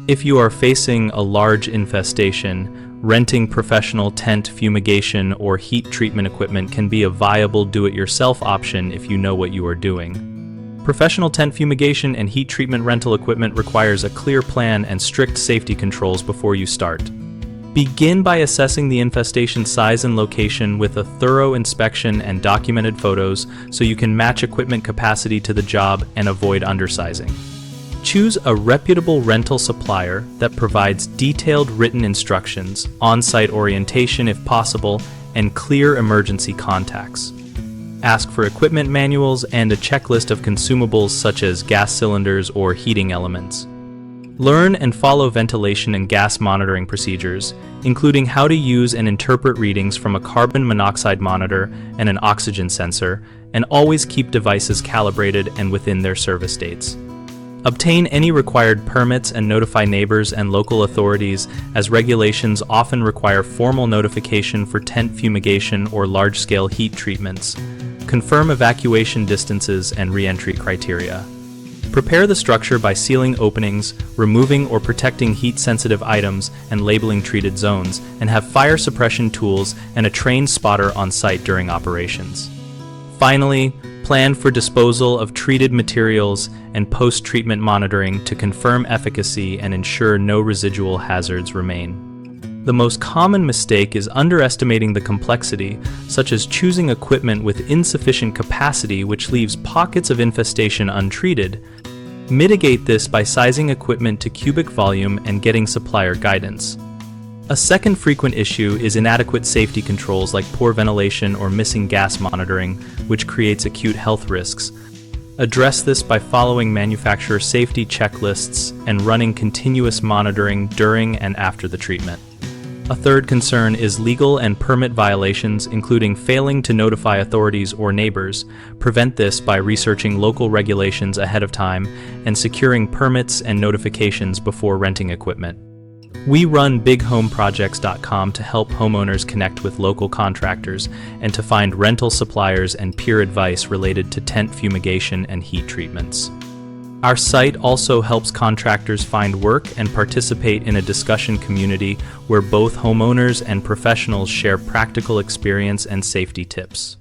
If you are facing a large infestation, renting professional tent fumigation or heat treatment equipment can be a viable do-it-yourself option if you know what you are doing. Professional tent fumigation and heat treatment rental equipment requires a clear plan and strict safety controls before you start. Begin by assessing the infestation size and location with a thorough inspection and documented photos so you can match equipment capacity to the job and avoid undersizing. Choose a reputable rental supplier that provides detailed written instructions, on-site orientation if possible, and clear emergency contacts. Ask for equipment manuals and a checklist of consumables such as gas cylinders or heating elements. Learn and follow ventilation and gas monitoring procedures, including how to use and interpret readings from a carbon monoxide monitor and an oxygen sensor, and always keep devices calibrated and within their service dates. Obtain any required permits and notify neighbors and local authorities, as regulations often require formal notification for tent fumigation or large-scale heat treatments. Confirm evacuation distances and re-entry criteria. Prepare the structure by sealing openings, removing or protecting heat-sensitive items, and labeling treated zones, and have fire suppression tools and a trained spotter on site during operations. Finally, plan for disposal of treated materials and post-treatment monitoring to confirm efficacy and ensure no residual hazards remain. The most common mistake is underestimating the complexity, such as choosing equipment with insufficient capacity which leaves pockets of infestation untreated. Mitigate this by sizing equipment to cubic volume and getting supplier guidance. A second frequent issue is inadequate safety controls like poor ventilation or missing gas monitoring, which creates acute health risks. Address this by following manufacturer safety checklists and running continuous monitoring during and after the treatment. A third concern is legal and permit violations, including failing to notify authorities or neighbors. Prevent this by researching local regulations ahead of time and securing permits and notifications before renting equipment. We run BigHomeProjects.com to help homeowners connect with local contractors and to find rental suppliers and peer advice related to tent fumigation and heat treatments. Our site also helps contractors find work and participate in a discussion community where both homeowners and professionals share practical experience and safety tips.